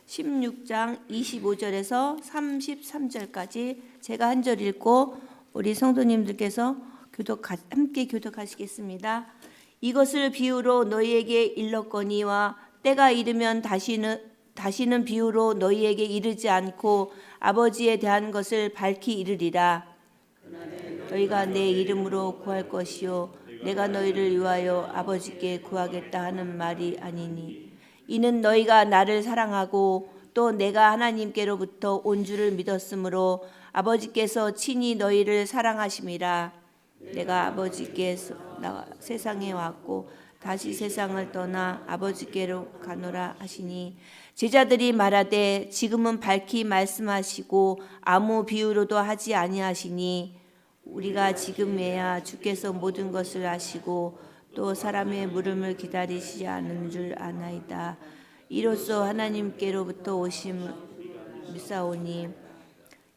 16장 25절에서 33절까지 제가 한 절 읽고 우리 성도님들께서 함께 교독하시겠습니다. 이것을 비유로 너희에게 일렀거니와 때가 이르면 다시는 비유로 너희에게 이르지 않고 아버지에 대한 것을 밝히 이르리라. 너희가 내 이름으로 구할 것이요 내가 너희를 위하여 아버지께 구하겠다 하는 말이 아니니 이는 너희가 나를 사랑하고 또 내가 하나님께로부터 온 줄을 믿었으므로 아버지께서 친히 너희를 사랑하심이라. 내가 아버지께서 세상에 왔고 다시 세상을 떠나 아버지께로 가노라 하시니 제자들이 말하되 지금은 밝히 말씀하시고 아무 비유로도 하지 아니하시니 우리가 지금에야 주께서 모든 것을 아시고 또 사람의 물음을 기다리시지 않은 줄 아나이다. 이로써 하나님께로부터 오심을 믿사오니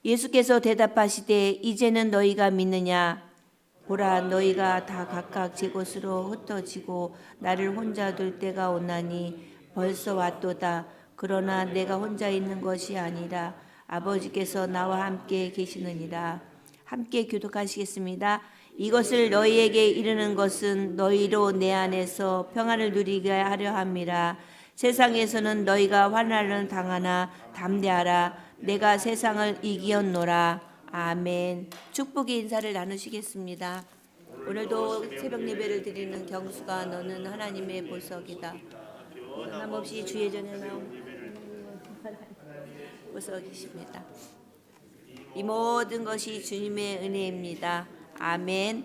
예수께서 대답하시되 이제는 너희가 믿느냐? 보라 너희가 다 각각 제 곳으로 흩어지고 나를 혼자 둘 때가 오나니 벌써 왔도다. 그러나 내가 혼자 있는 것이 아니라 아버지께서 나와 함께 계시느니라. 함께 교독하시겠습니다. 이것을 너희에게 이르는 것은 너희로 내 안에서 평안을 누리게 하려 함이라. 세상에서는 너희가 환난을 당하나 담대하라. 내가 세상을 이기었노라. 아멘. 축복의 인사를 나누시겠습니다. 오늘도 새벽 예배를 드리는 경수가 너는 하나님의 보석이다. 변함없이 주의 전에 나온 보석이십니다. 이 모든 것이 주님의 은혜입니다. 아멘.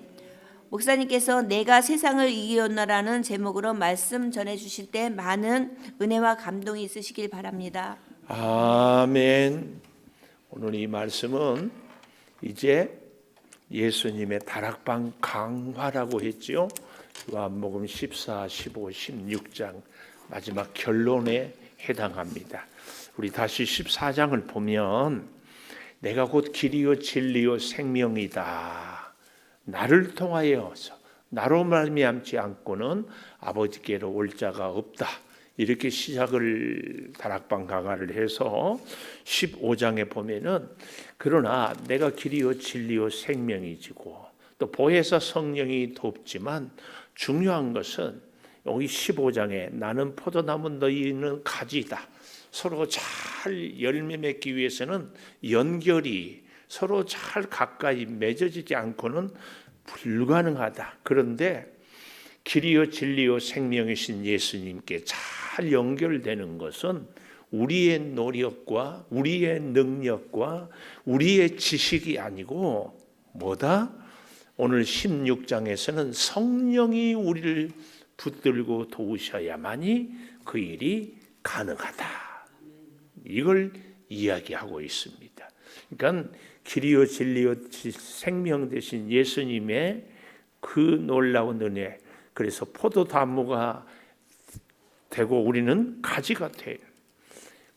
목사님께서 내가 세상을 이기었노라는 제목으로 말씀 전해주실 때 많은 은혜와 감동이 있으시길 바랍니다. 아멘. 오늘 이 말씀은 이제 예수님의 다락방 강화라고 했죠. 요한복음 14, 15, 16장 마지막 결론에 해당합니다. 우리 다시 14장을 보면 내가 곧 길이요 진리요 생명이다. 나를 통하여서 나로 말미암지 않고는 아버지께로 올 자가 없다. 이렇게 시작을 다락방 강화를 해서 15장에 보면은 그러나 내가 길이요 진리요 생명이지고 또 보혜사 성령이 돕지만 중요한 것은 여기 15장에 나는 포도나무 너희는 가지다. 서로 잘 열매 맺기 위해서는 연결이 서로 잘 가까이 맺어지지 않고는 불가능하다. 그런데 길이요 진리요 생명이신 예수님께 잘 연결되는 것은 우리의 노력과 우리의 능력과 우리의 지식이 아니고 뭐다? 오늘 16장에서는 성령이 우리를 붙들고 도우셔야만이 그 일이 가능하다. 이걸 이야기하고 있습니다. 그러니까 길이요 진리요 생명 되신 예수님의 그 놀라운 은혜, 그래서 포도나무가 되고 우리는 가지가 돼요.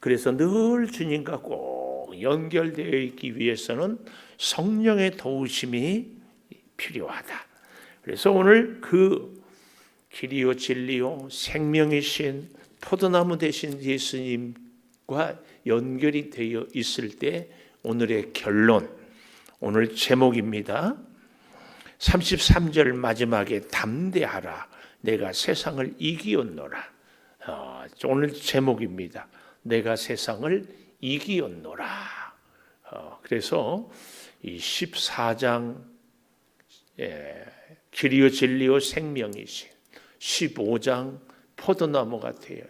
그래서 늘 주님과 꼭 연결되어 있기 위해서는 성령의 도우심이 필요하다. 그래서 오늘 그 길이요 진리요 생명이신 포도나무 되신 예수님과 연결이 되어 있을 때 오늘의 결론, 오늘 제목입니다. 33절 마지막에 담대하라. 내가 세상을 이기었노라. 오늘 제목입니다. 내가 세상을 이기었노라. 그래서 이 14장 길이요 진리요 생명이신 15장 포도나무가 되어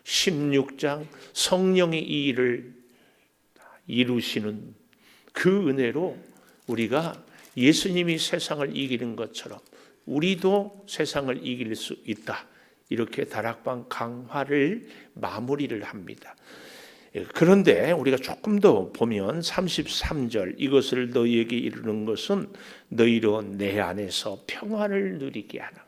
16장 성령이 이 일을 이루시는 그 은혜로 우리가 예수님이 세상을 이기는 것처럼 우리도 세상을 이길 수 있다. 이렇게 다락방 강화를 마무리를 합니다. 그런데 우리가 조금 더 보면 33절 이것을 너희에게 이루는 것은 너희로 내 안에서 평안을 누리게 하라.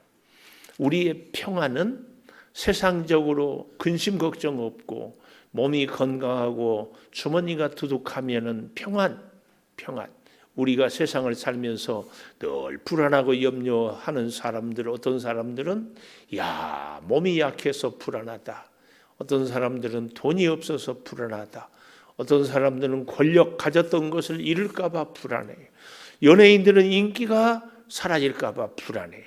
우리의 평안은 세상적으로 근심 걱정 없고 몸이 건강하고 주머니가 두둑하면은 평안. 우리가 세상을 살면서 늘 불안하고 염려하는 사람들, 어떤 사람들은 야 몸이 약해서 불안하다. 어떤 사람들은 돈이 없어서 불안하다. 어떤 사람들은 권력 가졌던 것을 잃을까 봐 불안해요. 연예인들은 인기가 사라질까 봐 불안해요.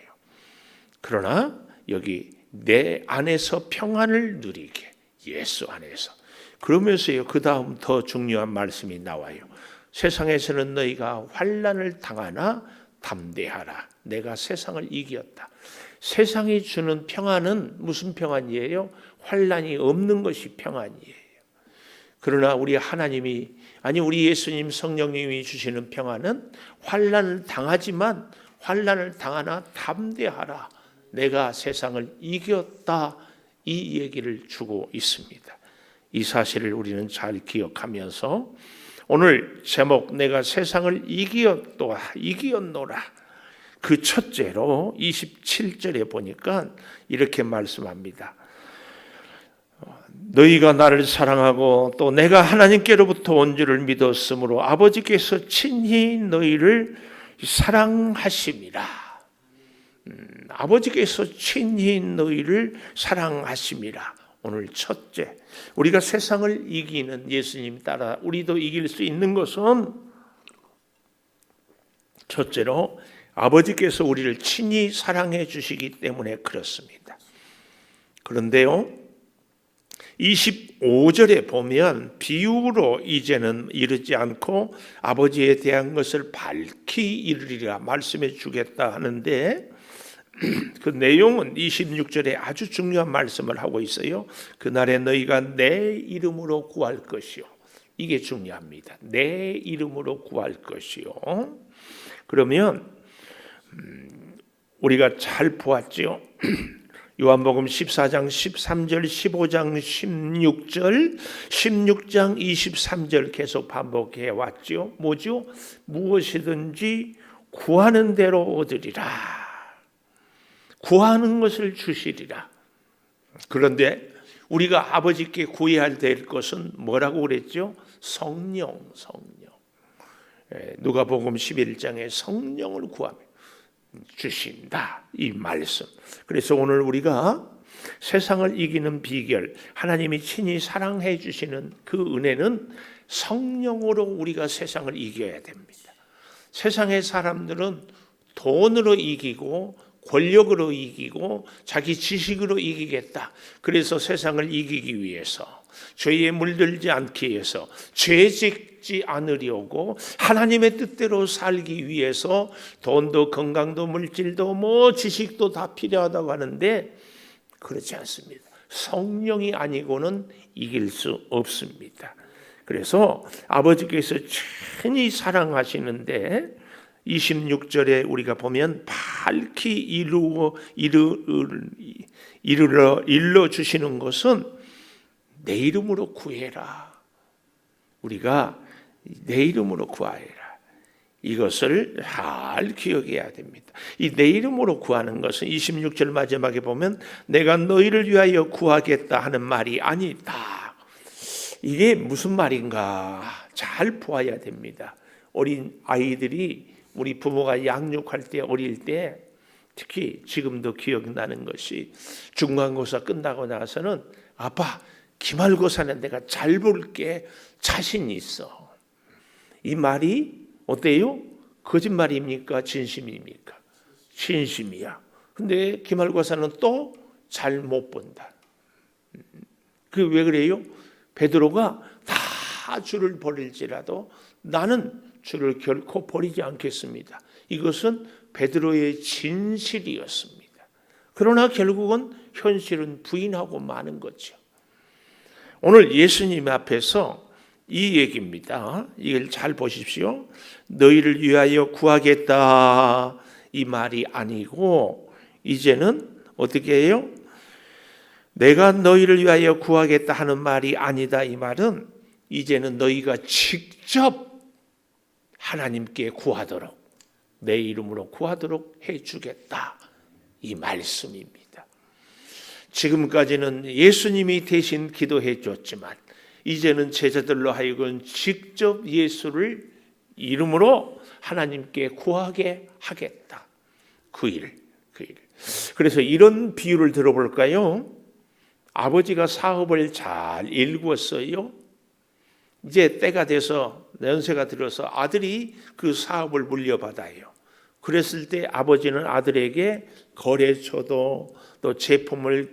그러나 여기 내 안에서 평안을 누리게, 예수 안에서. 그러면서요, 그 다음 더 중요한 말씀이 나와요. 세상에서는 너희가 환난을 당하나 담대하라. 내가 세상을 이겼다. 세상이 주는 평안은 무슨 평안이에요? 환난이 없는 것이 평안이에요. 그러나 우리 하나님이, 아니 우리 예수님 성령님이 주시는 평안은 환난을 당하지만 환난을 당하나 담대하라. 내가 세상을 이겼다. 이 얘기를 주고 있습니다. 이 사실을 우리는 잘 기억하면서 오늘 제목 내가 세상을 이기었노라. 그 첫째로 27절에 보니까 이렇게 말씀합니다. 너희가 나를 사랑하고 또 내가 하나님께로부터 온 줄을 믿었으므로 아버지께서 친히 너희를 사랑하심이라. 아버지께서 친히 너희를 사랑하심이라. 오늘 첫째, 우리가 세상을 이기는 예수님 따라 우리도 이길 수 있는 것은 첫째로 아버지께서 우리를 친히 사랑해 주시기 때문에 그렇습니다. 그런데요, 25절에 보면 비유로 이제는 이르지 않고 아버지에 대한 것을 밝히 이르리라 말씀해 주겠다 하는데 그 내용은 26절에 아주 중요한 말씀을 하고 있어요. 그날에 너희가 내 이름으로 구할 것이요. 이게 중요합니다. 내 이름으로 구할 것이요. 그러면 우리가 잘 보았죠. 요한복음 14장 13절 15장 16절 16장 23절 계속 반복해 왔죠. 뭐죠? 무엇이든지 구하는 대로 얻으리라. 구하는 것을 주시리라. 그런데 우리가 아버지께 구해야 될 것은 뭐라고 그랬죠? 성령. 누가복음 11장에 성령을 구하면 주신다. 이 말씀. 그래서 오늘 우리가 세상을 이기는 비결, 하나님이 친히 사랑해 주시는 그 은혜는 성령으로 우리가 세상을 이겨야 됩니다. 세상의 사람들은 돈으로 이기고 권력으로 이기고 자기 지식으로 이기겠다. 그래서 세상을 이기기 위해서 죄에 물들지 않기 위해서 죄 짓지 않으려고 하나님의 뜻대로 살기 위해서 돈도 건강도 물질도 지식도 다 필요하다고 하는데 그렇지 않습니다. 성령이 아니고는 이길 수 없습니다. 그래서 아버지께서 친히 사랑하시는데 26절에 우리가 보면 밝히 이르러 주시는 것은 내 이름으로 구해라. 우리가 내 이름으로 구하라. 이것을 잘 기억해야 됩니다. 이 내 이름으로 구하는 것은 26절 마지막에 보면 내가 너희를 위하여 구하겠다 하는 말이 아니다. 이게 무슨 말인가 잘 보아야 됩니다. 어린 아이들이 우리 부모가 양육할 때 어릴 때 특히 지금도 기억나는 것이 중간고사 끝나고 나서는 아빠 기말고사는 내가 잘 볼게 자신이 있어. 이 말이 어때요? 거짓말입니까? 진심입니까? 진심이야. 근데 기말고사는 또 잘 못 본다. 그 왜 그래요? 베드로가 다 주를 버릴지라도 나는 주를 결코 버리지 않겠습니다. 이것은 베드로의 진실이었습니다. 그러나 결국은 현실은 부인하고 마는 거죠. 오늘 예수님 앞에서 이 얘기입니다. 이걸 잘 보십시오. 너희를 위하여 구하겠다 이 말이 아니고 이제는 어떻게 해요? 내가 너희를 위하여 구하겠다 하는 말이 아니다. 이 말은 이제는 너희가 직접 하나님께 구하도록 내 이름으로 구하도록 해주겠다. 이 말씀입니다. 지금까지는 예수님이 대신 기도해 줬지만 이제는 제자들로 하여금 직접 예수를 이름으로 하나님께 구하게 하겠다. 그 일. 그래서 이런 비유를 들어볼까요? 아버지가 사업을 잘 일구었어요. 이제 때가 돼서 연세가 들어서 아들이 그 사업을 물려받아요. 그랬을 때 아버지는 아들에게 거래처도 또 제품을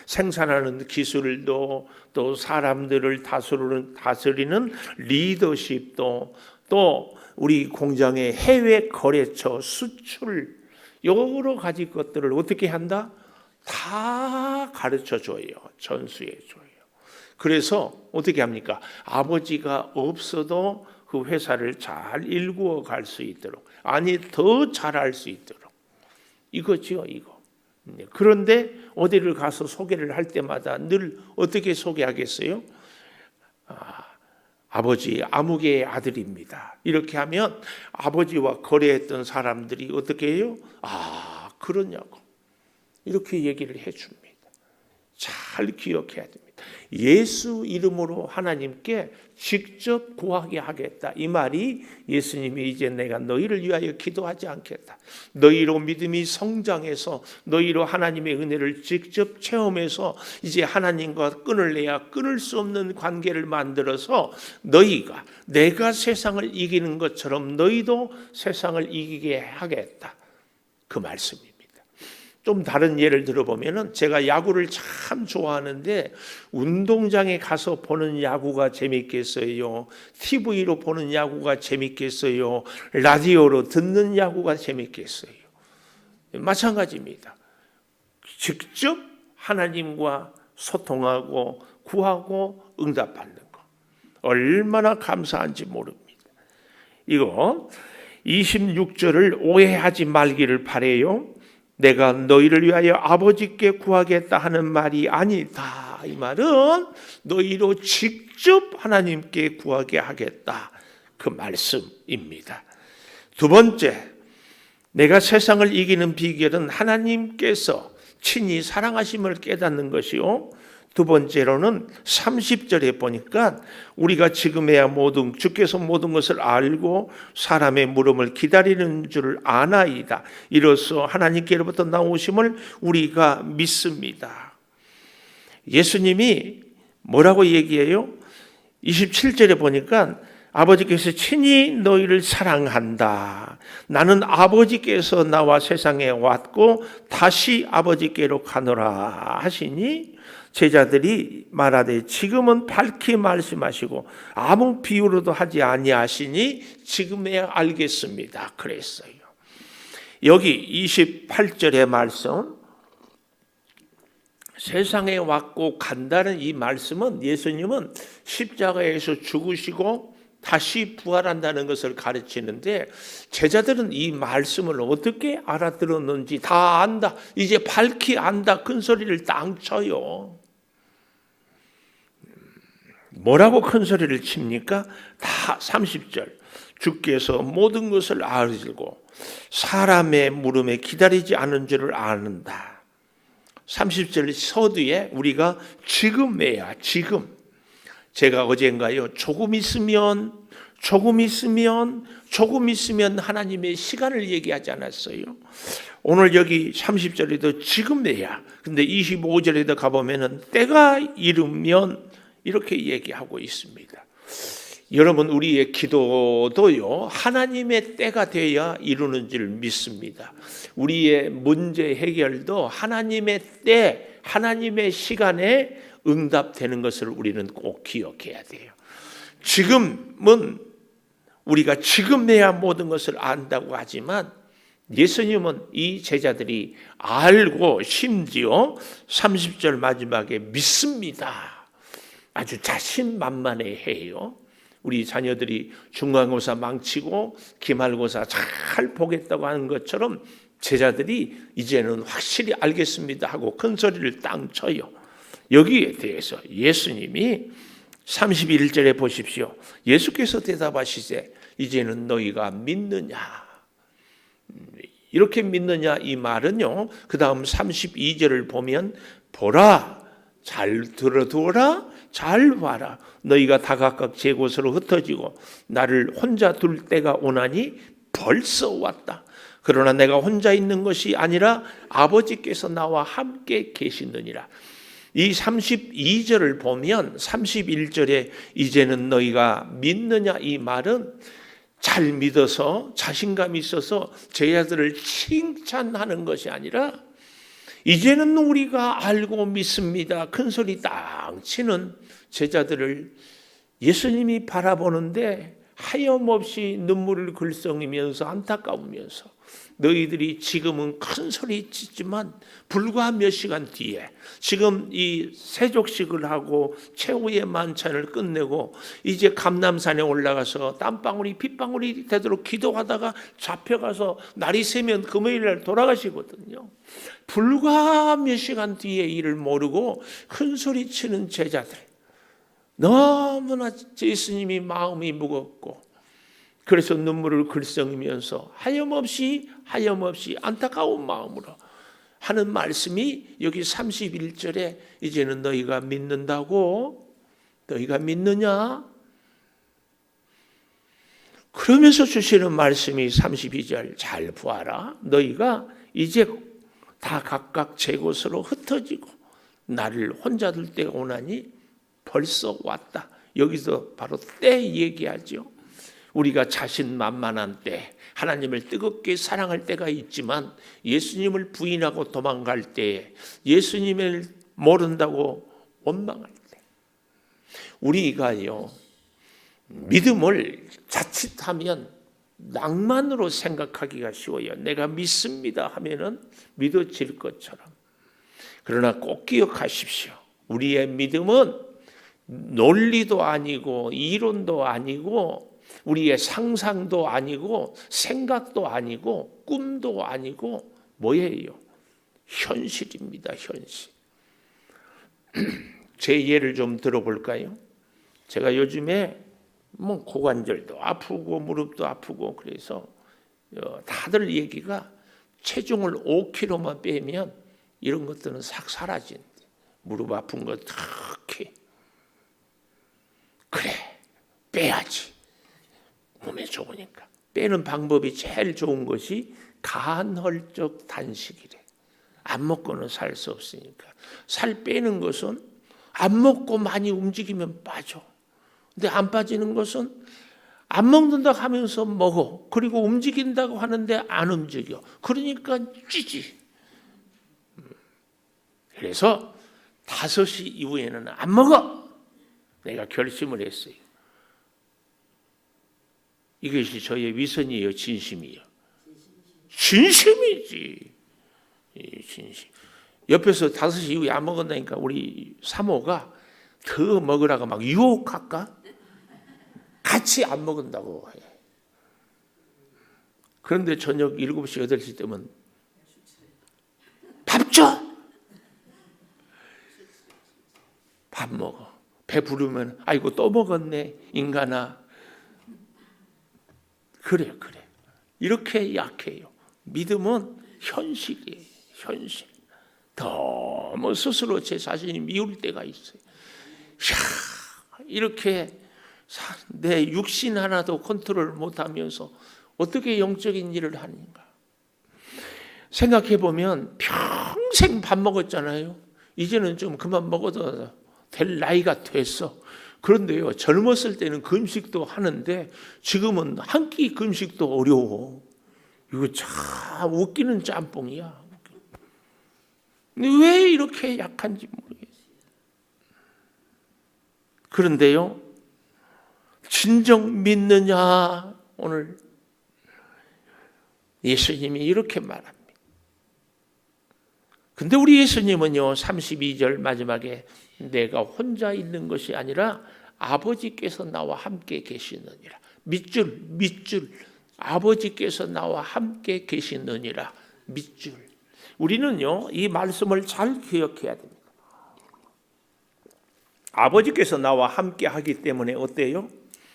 생산하는 기술도 또 사람들을 다스리는 리더십도 또 우리 공장의 해외 거래처 수출 여러 가지 것들을 어떻게 한다? 다 가르쳐 줘요. 전수해 줘요. 그래서 어떻게 합니까? 아버지가 없어도 그 회사를 잘 일구어 갈 수 있도록, 아니 더 잘할 수 있도록, 이거죠, 이거. 그런데 어디를 가서 소개를 할 때마다 늘 어떻게 소개하겠어요? 아버지 아무개의 아들입니다. 이렇게 하면 아버지와 거래했던 사람들이 어떻게 해요? 그러냐고 이렇게 얘기를 해줍니다. 잘 기억해야 됩니다. 예수 이름으로 하나님께 직접 구하게 하겠다. 이 말이 예수님이 이제 내가 너희를 위하여 기도하지 않겠다. 너희로 믿음이 성장해서 너희로 하나님의 은혜를 직접 체험해서 이제 하나님과 끊을래야 끊을 수 없는 관계를 만들어서 너희가 내가 세상을 이기는 것처럼 너희도 세상을 이기게 하겠다. 그 말씀입니다. 좀 다른 예를 들어보면은 제가 야구를 참 좋아하는데 운동장에 가서 보는 야구가 재밌겠어요? TV로 보는 야구가 재밌겠어요? 라디오로 듣는 야구가 재밌겠어요? 마찬가지입니다. 직접 하나님과 소통하고 구하고 응답받는 거 얼마나 감사한지 모릅니다. 이거 26절을 오해하지 말기를 바라요. 내가 너희를 위하여 아버지께 구하겠다 하는 말이 아니다. 이 말은 너희로 직접 하나님께 구하게 하겠다. 그 말씀입니다. 두 번째, 내가 세상을 이기는 비결은 하나님께서 친히 사랑하심을 깨닫는 것이요. 두 번째로는 30절에 보니까 우리가 지금에야 주께서 모든 것을 알고 사람의 물음을 기다리는 줄을 아나이다. 이로써 하나님께로부터 나오심을 우리가 믿습니다. 예수님이 뭐라고 얘기해요? 27절에 보니까 아버지께서 친히 너희를 사랑한다. 나는 아버지께서 나와 세상에 왔고 다시 아버지께로 가노라 하시니 제자들이 말하되 지금은 밝히 말씀하시고 아무 비유로도 하지 아니하시니 지금에야 알겠습니다. 그랬어요. 여기 28절의 말씀, 세상에 왔고 간다는 이 말씀은 예수님은 십자가에서 죽으시고 다시 부활한다는 것을 가르치는데 제자들은 이 말씀을 어떻게 알아들었는지 다 안다. 이제 밝히 안다. 큰 소리를 땅 쳐요. 뭐라고 큰 소리를 칩니까? 다 30절. 주께서 모든 것을 알고 사람의 물음에 기다리지 않은 줄을 아는다. 30절 서두에 우리가 지금에야 지금. 제가 어젠가요. 조금 있으면 하나님의 시간을 얘기하지 않았어요. 오늘 여기 30절에도 지금에야. 근데 25절에도 가보면은 때가 이르면 이렇게 얘기하고 있습니다. 여러분 우리의 기도도요. 하나님의 때가 돼야 이루는 줄 믿습니다. 우리의 문제 해결도 하나님의 때, 하나님의 시간에 응답되는 것을 우리는 꼭 기억해야 돼요. 지금은 우리가 지금에야 모든 것을 안다고 하지만 예수님은 이 제자들이 알고 심지어 30절 마지막에 믿습니다. 아주 자신만만해해요. 우리 자녀들이 중간고사 망치고 기말고사 잘 보겠다고 하는 것처럼 제자들이 이제는 확실히 알겠습니다 하고 큰 소리를 땅 쳐요. 여기에 대해서 예수님이 31절에 보십시오. 예수께서 대답하시되 이제는 너희가 믿느냐. 이렇게 믿느냐 이 말은요. 그 다음 32절을 보면 보라 잘 들어두어라 잘 봐라. 너희가 다각각 제 곳으로 흩어지고 나를 혼자 둘 때가 오나니 벌써 왔다. 그러나 내가 혼자 있는 것이 아니라 아버지께서 나와 함께 계시느니라. 이 32절을 보면 31절에 이제는 너희가 믿느냐 이 말은 잘 믿어서 자신감 있어서 제자들을 칭찬하는 것이 아니라 이제는 우리가 알고 믿습니다. 큰 소리 땅 치는 제자들을 예수님이 바라보는데 하염없이 눈물을 글썽이면서 안타까우면서 너희들이 지금은 큰 소리 치지만 불과 몇 시간 뒤에 지금 이 세족식을 하고 최후의 만찬을 끝내고 이제 감람산에 올라가서 땀방울이 핏방울이 되도록 기도하다가 잡혀가서 날이 새면 금요일 날 돌아가시거든요. 불과 몇 시간 뒤에 이를 모르고 큰 소리 치는 제자들, 너무나 예수님이 마음이 무겁고 그래서 눈물을 글썽이면서 하염없이 안타까운 마음으로 하는 말씀이 여기 31절에 이제는 너희가 믿는다고? 너희가 믿느냐? 그러면서 주시는 말씀이 32절 잘 보아라. 너희가 이제 다 각각 제 곳으로 흩어지고 나를 혼자 둘 때가 오나니 벌써 왔다. 여기서 바로 때 얘기하죠. 우리가 자신만만한 때, 하나님을 뜨겁게 사랑할 때가 있지만 예수님을 부인하고 도망갈 때, 예수님을 모른다고 원망할 때, 우리가요 믿음을 자칫하면 낭만으로 생각하기가 쉬워요. 내가 믿습니다 하면은 믿어질 것처럼. 그러나 꼭 기억하십시오. 우리의 믿음은 논리도 아니고 이론도 아니고 우리의 상상도 아니고 생각도 아니고 꿈도 아니고 뭐예요? 현실입니다. 현실. 제 예를 좀 들어볼까요? 제가 요즘에 뭐 고관절도 아프고 무릎도 아프고 그래서 다들 얘기가 체중을 5kg만 빼면 이런 것들은 싹 사라진대. 무릎 아픈 거 특히. 그래, 빼야지. 몸에 좋으니까. 빼는 방법이 제일 좋은 것이 간헐적 단식이래. 안 먹고는 살 수 없으니까. 살 빼는 것은 안 먹고 많이 움직이면 빠져. 근데 안 빠지는 것은 안 먹는다고 하면서 먹어. 그리고 움직인다고 하는데 안 움직여. 그러니까 찌지. 그래서 5시 이후에는 안 먹어. 내가 결심을 했어요. 이것이 저의 위선이에요, 진심이에요? 진심이지. 진심. 옆에서 5시 이후에 안 먹었다니까 우리 사모가 더 먹으라고 막 유혹할까? 같이 안 먹는다고 해. 그런데 저녁 7시, 8시 되면 밥 줘! 밥 먹어. 배부르면 아이고 또 먹었네 인간아. 그래. 이렇게 약해요. 믿음은 현실이에요. 현실. 너무 스스로 제 자신이 미울 때가 있어요. 이렇게 내 육신 하나도 컨트롤 못하면서 어떻게 영적인 일을 하는가. 생각해보면 평생 밥 먹었잖아요. 이제는 좀 그만 먹어도 될 나이가 됐어. 그런데요, 젊었을 때는 금식도 하는데 지금은 한 끼 금식도 어려워. 이거 참 웃기는 짬뽕이야. 근데 왜 이렇게 약한지 모르겠어요. 그런데요, 진정 믿느냐? 오늘 예수님이 이렇게 말합니다. 근데 우리 예수님은요, 32절 마지막에 내가 혼자 있는 것이 아니라 아버지께서 나와 함께 계시느니라. 밑줄. 아버지께서 나와 함께 계시느니라. 밑줄. 우리는요, 이 말씀을 잘 기억해야 됩니다. 아버지께서 나와 함께 하기 때문에 어때요?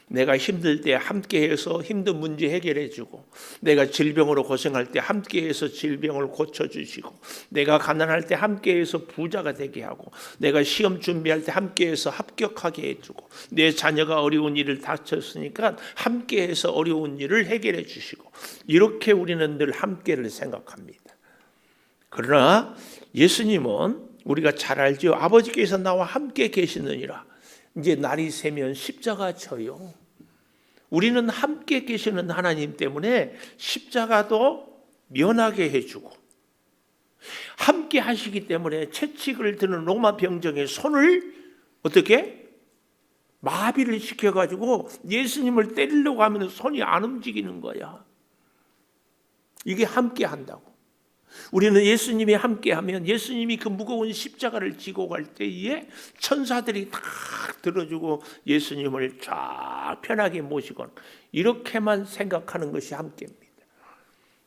내가 힘들 때 함께해서 힘든 문제 해결해 주고, 내가 질병으로 고생할 때 함께해서 질병을 고쳐주시고, 내가 가난할 때 함께해서 부자가 되게 하고, 내가 시험 준비할 때 함께해서 합격하게 해주고, 내 자녀가 어려운 일을 닥쳤으니까 함께해서 어려운 일을 해결해 주시고, 이렇게 우리는 늘 함께를 생각합니다. 그러나 예수님은 우리가 잘 알죠. 아버지께서 나와 함께 계시느니라. 이제 날이 새면 십자가 져요. 우리는 함께 계시는 하나님 때문에 십자가도 면하게 해주고, 함께 하시기 때문에 채찍을 드는 로마 병정의 손을 어떻게? 마비를 시켜가지고 예수님을 때리려고 하면 손이 안 움직이는 거야. 이게 함께 한다고. 우리는 예수님이 함께하면 예수님이 그 무거운 십자가를 지고 갈 때에 천사들이 다 들어주고 예수님을 쫙 편하게 모시고, 이렇게만 생각하는 것이 함께입니다.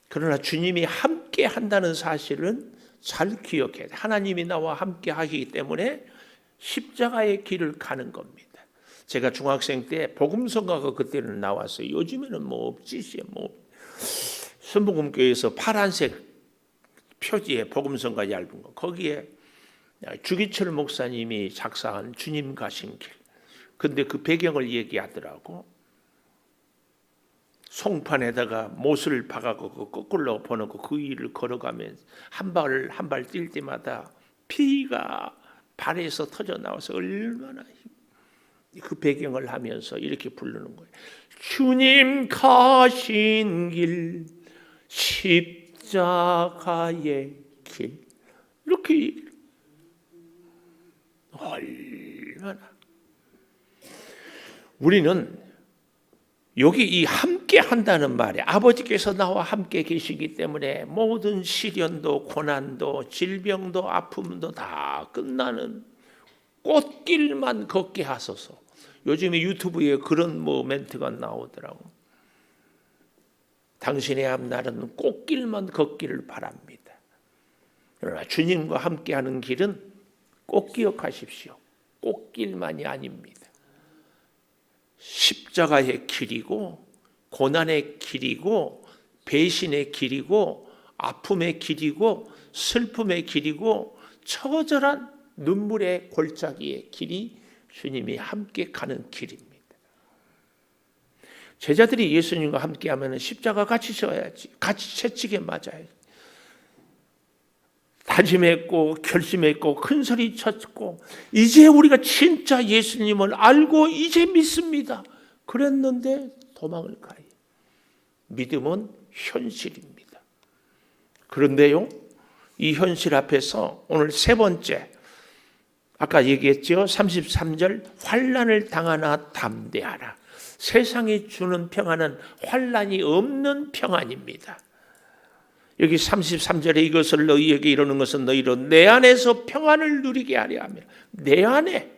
그러나 주님이 함께 한다는 사실은 잘 기억해야 돼. 하나님이 나와 함께 하시기 때문에 십자가의 길을 가는 겁니다. 제가 중학생 때 복음성가가 그때는 나왔어요. 요즘에는 뭐 없지. 순복음교회에서 파란색 표지에 복음성가 얇은 거, 거기에 주기철 목사님이 작사한 주님 가신 길. 근데 그 배경을 얘기하더라고. 송판에다가 못을 박아고 거꾸로 보내고 그 위를 걸어가면서 한 발 한 발 뛸 때마다 피가 발에서 터져 나와서 얼마나 그 배경을 하면서 이렇게 부르는 거예요. 주님 가신 길, 십자가의 길. 이렇게 얼마나 우리는 여기 이 함께 한다는 말에 아버지께서 나와 함께 계시기 때문에 모든 시련도 고난도 질병도 아픔도 다 끝나는 꽃길만 걷게 하소서. 요즘에 유튜브에 그런 멘트가 나오더라고. 당신의 앞날은 꽃길만 걷기를 바랍니다. 그러나 주님과 함께하는 길은 꼭 기억하십시오. 꽃길만이 아닙니다. 십자가의 길이고, 고난의 길이고, 배신의 길이고, 아픔의 길이고, 슬픔의 길이고, 처절한 눈물의 골짜기의 길이 주님이 함께 가는 길입니다. 제자들이 예수님과 함께하면 십자가 같이 져야지, 같이 채찍에 맞아야지. 다짐했고 결심했고 큰 소리 쳤고, 이제 우리가 진짜 예수님을 알고 이제 믿습니다. 그랬는데 도망을 가요. 믿음은 현실입니다. 그런데요, 이 현실 앞에서 오늘 세 번째, 아까 얘기했죠. 33절, 환난을 당하나 담대하라. 세상이 주는 평안은 환난이 없는 평안입니다. 여기 33절에 이것을 너희에게 이르는 것은 너희로 내 안에서 평안을 누리게 하려 함이라. 내 안에,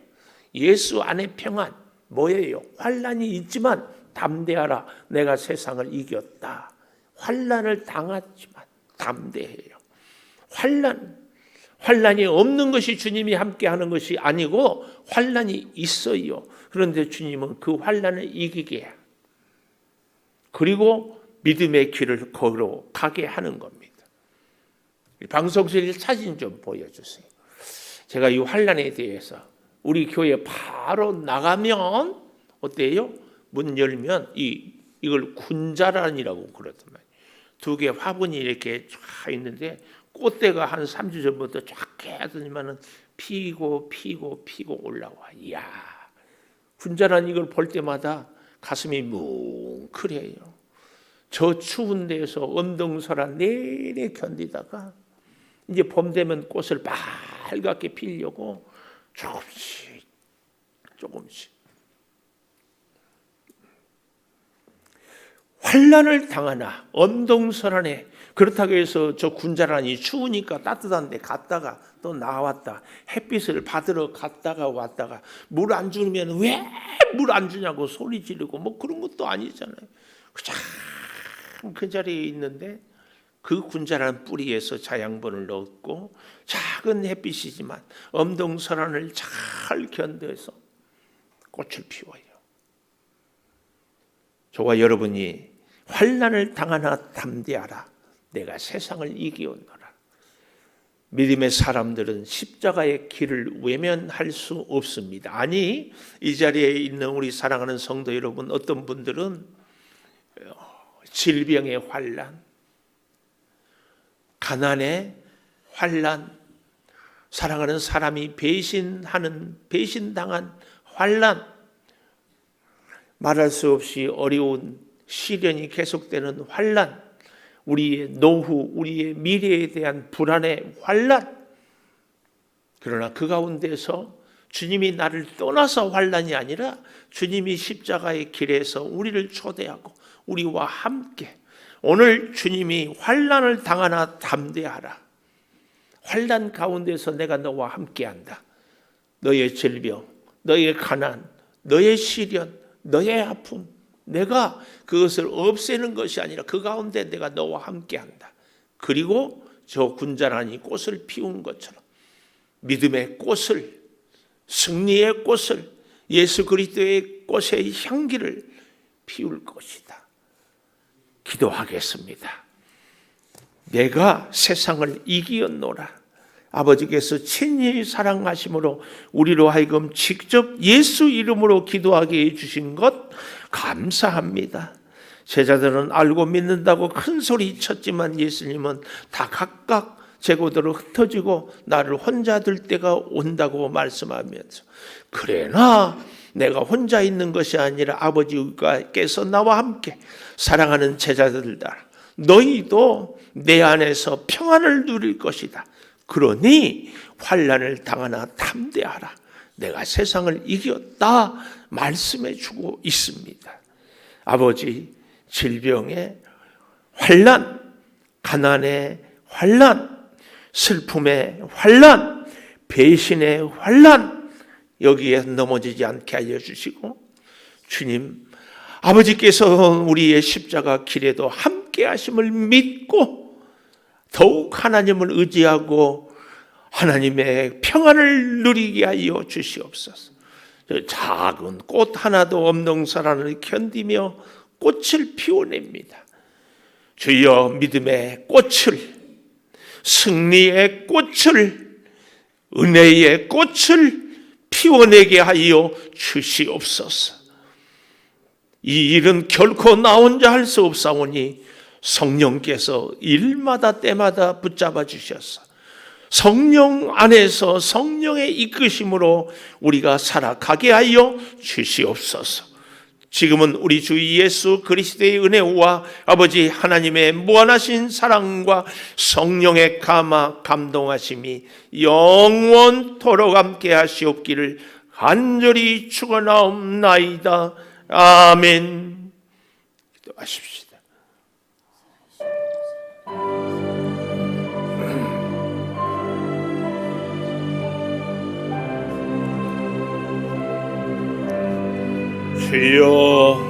예수 안에 평안 뭐예요? 환난이 있지만 담대하라. 내가 세상을 이겼다. 환난을 당했지만 담대해요. 환난이 없는 것이 주님이 함께하는 것이 아니고 환난이 있어요. 그런데 주님은 그 환난을 이기게 해요. 그리고 믿음의 길을 걸어가게 하는 겁니다. 방송실 사진 좀 보여주세요. 제가 이 환난에 대해서 우리 교회 바로 나가면 어때요? 문 열면 이걸 군자란이라고 그러더만. 두 개 화분이 이렇게 쫙 있는데 꽃대가 한 3주 전부터 쫙 하더니만은 피고 올라와. 이야, 군자란 이걸 볼 때마다 가슴이 뭉클해요. 저 추운 데에서 엄동설한 내내 견디다가 이제 봄 되면 꽃을 빨갛게 피려고 조금씩 환난을 당하나 엄동설한에, 그렇다고 해서 저 군자란이 추우니까 따뜻한 데 갔다가 또 나왔다, 햇빛을 받으러 갔다가 왔다가 물 안 주면 왜 물 안 주냐고 소리 지르고 뭐 그런 것도 아니잖아요. 그냥 그 자리에 있는데 그 군자란 뿌리에서 자양분을 얻고 작은 햇빛이지만 엄동설한을 잘 견뎌서 꽃을 피워요. 저와 여러분이 환난을 당하나 담대하라. 내가 세상을 이기었노라. 믿음의 사람들은 십자가의 길을 외면할 수 없습니다. 아니, 이 자리에 있는 우리 사랑하는 성도 여러분, 어떤 분들은 질병의 환난, 가난의 환난, 사랑하는 사람이 배신당한 환난, 말할 수 없이 어려운 시련이 계속되는 환난, 우리의 노후, 우리의 미래에 대한 불안의 환난. 그러나 그 가운데서 주님이 나를 떠나서 환난이 아니라 주님이 십자가의 길에서 우리를 초대하고 우리와 함께, 오늘 주님이 환난을 당하나 담대하라. 환난 가운데서 내가 너와 함께한다. 너의 질병, 너의 가난, 너의 시련, 너의 아픔, 내가 그것을 없애는 것이 아니라 그 가운데 내가 너와 함께한다. 그리고 저 군자란이 꽃을 피운 것처럼 믿음의 꽃을, 승리의 꽃을, 예수 그리스도의 꽃의 향기를 피울 것이다. 기도하겠습니다. 내가 세상을 이기었노라. 아버지께서 친히 사랑하심으로 우리로 하여금 직접 예수 이름으로 기도하게 해주신 것 감사합니다. 제자들은 알고 믿는다고 큰 소리 쳤지만 예수님은 다 각각 제고대로 흩어지고 나를 혼자 둘 때가 온다고 말씀하면서, 그러나 내가 혼자 있는 것이 아니라 아버지께서 나와 함께 사랑하는 제자들다. 너희도 내 안에서 평안을 누릴 것이다. 그러니 환난을 당하나 담대하라. 내가 세상을 이겼다 말씀해 주고 있습니다. 아버지, 질병의 환난, 가난의 환난, 슬픔의 환난, 배신의 환난, 여기에 넘어지지 않게 알려주시고, 주님 아버지께서 우리의 십자가 길에도 함께 하심을 믿고 더욱 하나님을 의지하고 하나님의 평안을 누리게 하여 주시옵소서. 작은 꽃 하나도 없는 사람을 견디며 꽃을 피워냅니다. 주여, 믿음의 꽃을, 승리의 꽃을, 은혜의 꽃을 피워내게 하여 주시옵소서. 이 일은 결코 나 혼자 할 수 없사오니 성령께서 일마다 때마다 붙잡아 주셔서 성령 안에서 성령의 이끄심으로 우리가 살아가게 하여 주시옵소서. 지금은 우리 주 예수 그리스도의 은혜와 아버지 하나님의 무한하신 사랑과 성령의 감동하심이 영원토록 함께 하시옵기를 간절히 축원하옵나이다. 아멘. 기도하십시다. 주여,